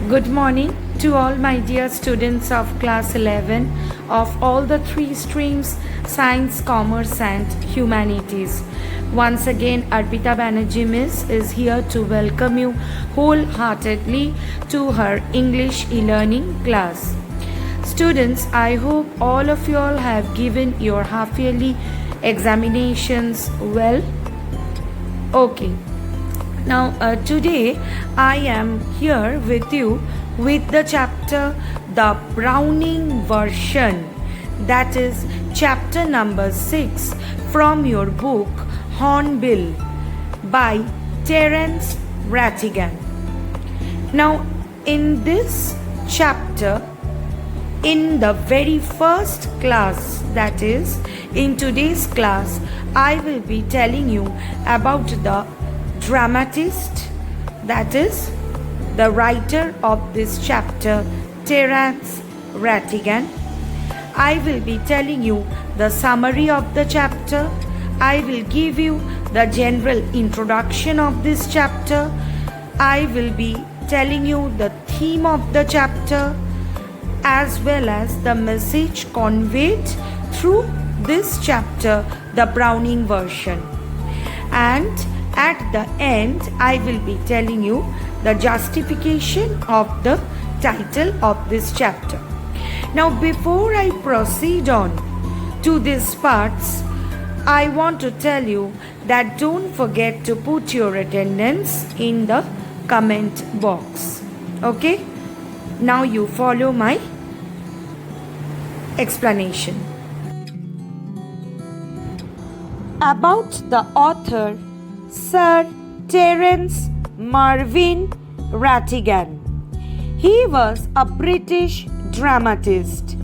Good morning to all my dear students of class 11 of all the three streams science, commerce and humanities. Once again Arpita Banerjee Miss is here to welcome you wholeheartedly to her English e-learning class. Students, I hope all of you all have given your half-yearly examinations well. Okay. Now today I am here with you with the chapter The Browning Version, that is chapter number 6 from your book HORNBILL by Terrance Rattigan. Now in this chapter, in the very first class, that is in today's class, I will be telling you about the dramatist, that is the writer of this chapter, Terrance Rattigan. I will be telling you the summary of the chapter. I will give you the general introduction of this chapter. I will be telling you the theme of the chapter as well as the message conveyed through this chapter, the Browning version. And at the end, I will be telling you the justification of the title of this chapter. Now, before I proceed on to these parts, I want to tell you that don't forget to put your attendance in the comment box. Okay? Now you follow my explanation. About the author, Sir Terrance Marvin Rattigan. He was a British dramatist.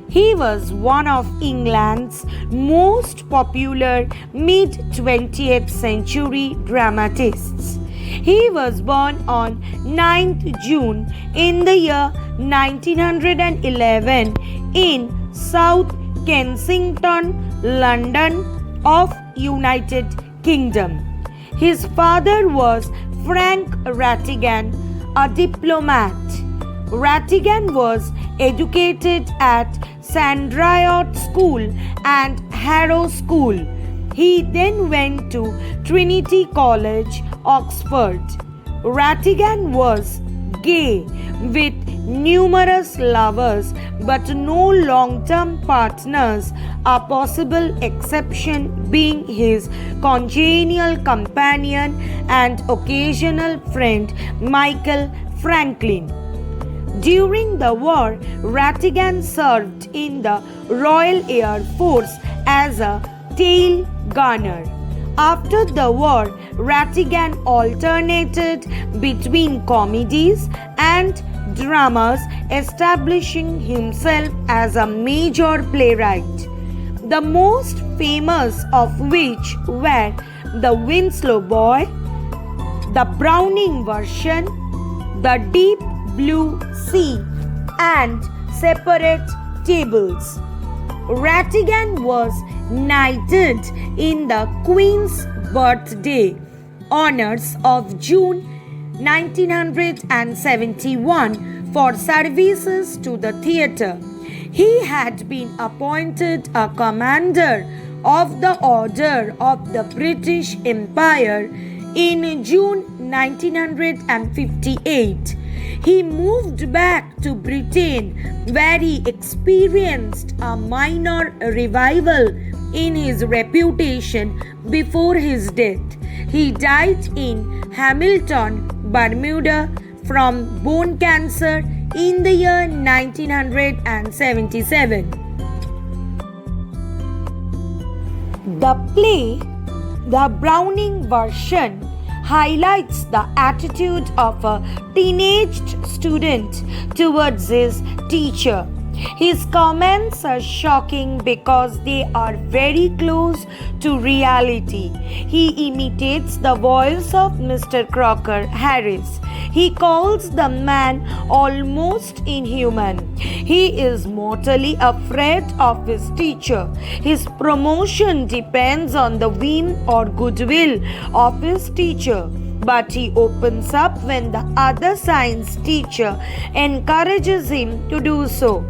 He was one of England's most popular mid-20th century dramatists. He was born on 9th June in the year 1911 in South Kensington, London of United Kingdom. His father was Frank Rattigan, a diplomat. Rattigan was educated at Sandriot School and Harrow School. He then went to Trinity College, Oxford. Rattigan was gay with numerous lovers but no long-term partners, a possible exception being his congenial companion and occasional friend Michael Franklin. During the war, Rattigan served in the Royal Air Force as a tail gunner. After the war, Rattigan alternated between comedies and dramas, establishing himself as a major playwright, the most famous of which were The Winslow Boy, The Browning Version, The Deep Blue Sea, and Separate Tables. Rattigan was knighted in the Queen's Birthday Honours of June 1971 for services to the theatre. He had been appointed a commander of the Order of the British Empire in June 1958. He moved back to Britain where he experienced a minor revival in his reputation before his death. He died in Hamilton, Bermuda from bone cancer in the year 1977. The play, The Browning Version, highlights the attitude of a teenaged student towards his teacher. His comments are shocking because they are very close to reality. He imitates the voice of Mr. Crocker Harris. He calls the man almost inhuman. He is mortally afraid of his teacher. His promotion depends on the whim or goodwill of his teacher. but he opens up when the other science teacher encourages him to do so.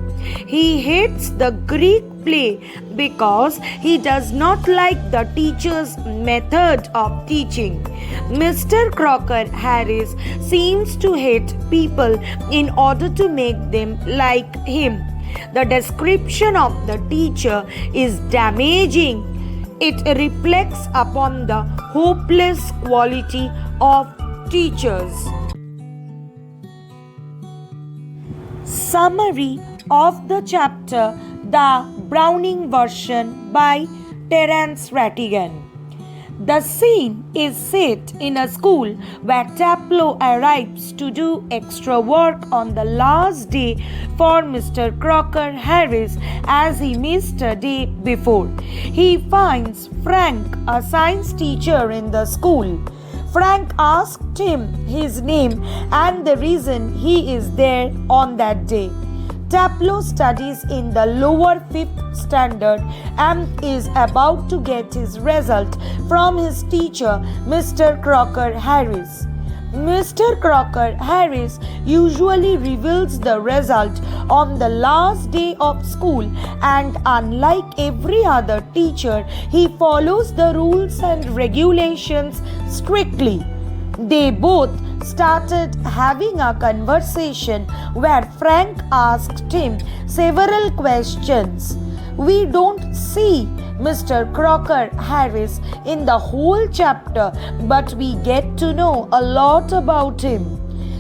He hates the Greek play because he does not like the teacher's method of teaching. Mr. Crocker Harris seems to hate people in order to make them like him. The description of the teacher is damaging. It reflects upon the hopeless quality of teachers. Summary of the chapter The Browning Version by Terrance Rattigan. The scene is set in a school where Taplow arrives to do extra work on the last day for Mr. Crocker Harris as he missed a day before. He finds Frank, a science teacher in the school. Frank asked him his name and the reason he is there on that day. Taplow studies in the lower 5th standard and is about to get his result from his teacher, Mr. Crocker Harris. Mr. Crocker Harris usually reveals the result on the last day of school, and unlike every other teacher, he follows the rules and regulations strictly. They both started having a conversation where Frank asked him several questions. We don't see Mr. Crocker Harris in the whole chapter, but we get to know a lot about him.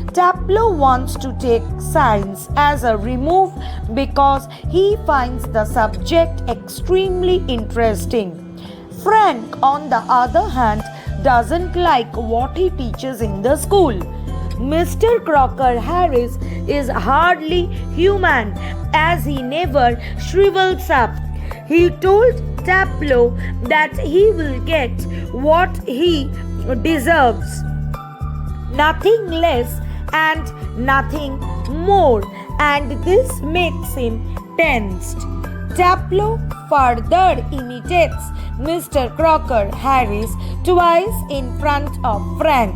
Taplow wants to take science as a remove because he finds the subject extremely interesting. Frank, on the other hand, doesn't like what he teaches in the school. Mr. Crocker Harris is hardly human as he never shrivels up. He told Taplow that he will get what he deserves, nothing less and nothing more, and this makes him tensed. Taplow further imitates Mr. Crocker Harris twice in front of Frank.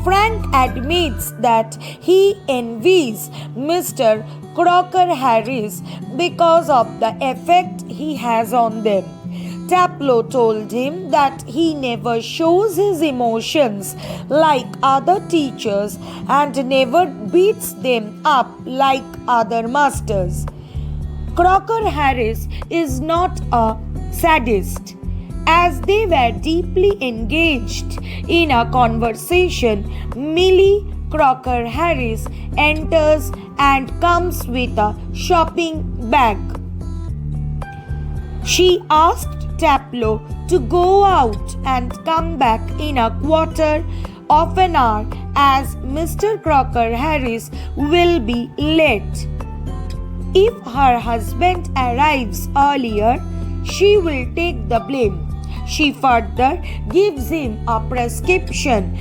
Frank admits that he envies Mr. Crocker Harris because of the effect he has on them. Taplow told him that he never shows his emotions like other teachers and never beats them up like other masters. Crocker Harris is not a sadist. As they were deeply engaged in a conversation, Millie Crocker Harris enters and comes with a shopping bag. She asked Taplow to go out and come back in a quarter of an hour as Mr. Crocker Harris will be late. If her husband arrives earlier, she will take the blame. She further gives him a prescription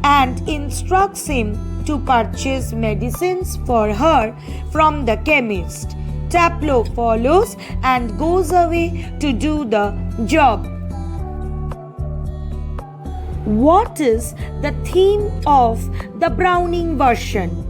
and instructs him to purchase medicines for her from the chemist. Taplow follows and goes away to do the job. What is the theme of the Browning version?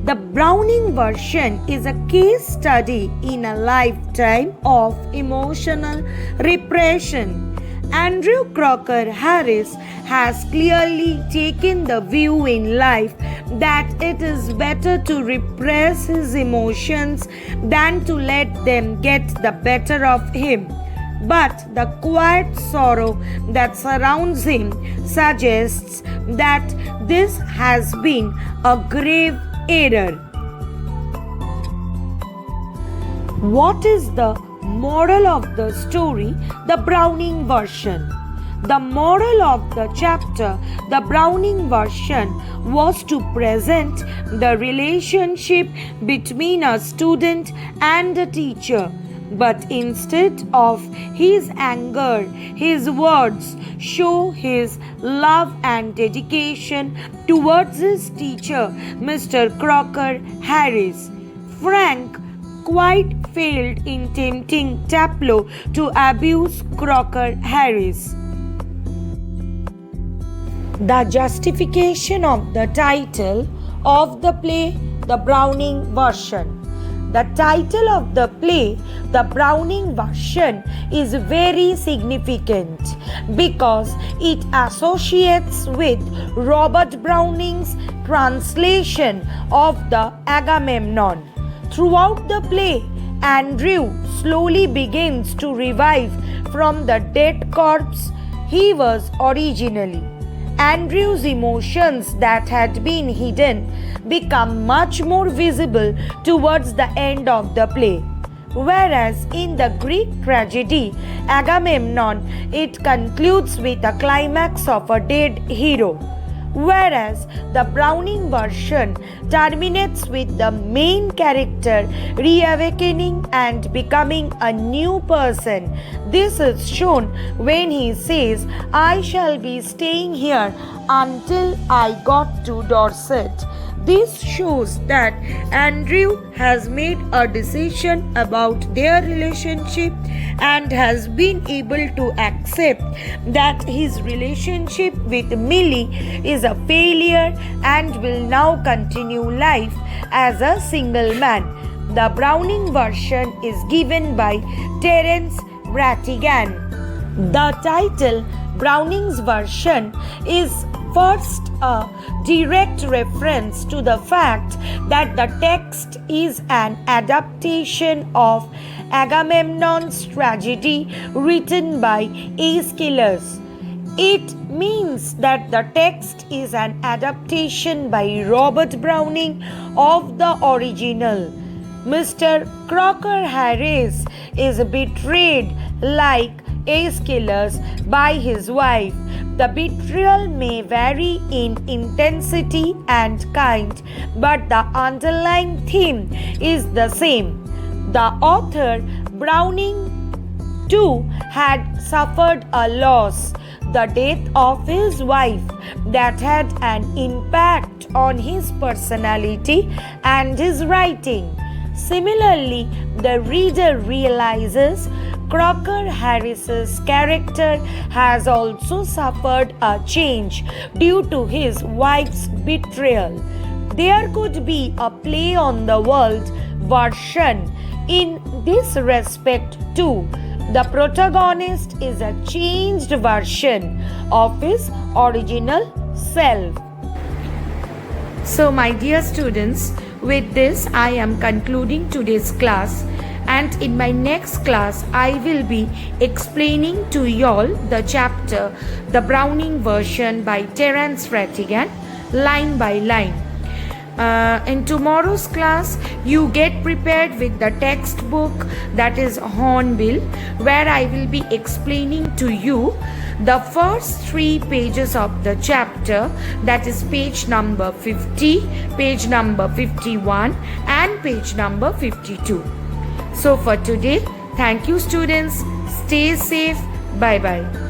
The Browning version is a case study in a lifetime of emotional repression. Andrew Crocker Harris has clearly taken the view in life that it is better to repress his emotions than to let them get the better of him. But the quiet sorrow that surrounds him suggests that this has been a grave error. What is the moral of the story, the Browning version? The moral of the chapter, the Browning version, was to present the relationship between a student and a teacher. But instead of his anger, his words show his love and dedication towards his teacher, Mr. Crocker Harris. Frank quite failed in tempting Taplow to abuse Crocker Harris. The justification of the title of the play, the Browning version. The title of the play, the Browning version, is very significant because it associates with Robert Browning's translation of the Agamemnon. Throughout the play, Andrew slowly begins to revive from the dead corpse he was originally. Andrew's emotions that had been hidden become much more visible towards the end of the play. Whereas in the Greek tragedy Agamemnon, it concludes with a climax of a dead hero. Whereas the Browning version terminates with the main character reawakening and becoming a new person. This is shown when he says, "I shall be staying here until I got to Dorset." This shows that Andrew has made a decision about their relationship and has been able to accept that his relationship with Millie is a failure and will now continue life as a single man. The Browning version is given by Terrance Rattigan. The title Browning's version is first a direct reference to the fact that the text is an adaptation of Agamemnon's tragedy written by Aeschylus. It means that the text is an adaptation by Robert Browning of the original. Mr. Crocker Harris is betrayed like Aeschylus by his wife. The betrayal may vary in intensity and kind, but the underlying theme is the same. The author, Browning, too, had suffered a loss, the death of his wife, that had an impact on his personality and his writing. Similarly, the reader realizes Crocker Harris's character has also suffered a change due to his wife's betrayal. There could be a play on the world version in this respect too. The protagonist is a changed version of his original self. So, my dear students, with this I am concluding today's class, and in my next class I will be explaining to y'all the chapter The Browning Version by Terrance Rattigan, line by line. In tomorrow's class, you get prepared with the textbook, that is Hornbill, where I will be explaining to you the first 3 pages of the chapter, that is page number 50, page number 51 and page number 52. So for today, thank you students. Stay safe. Bye bye.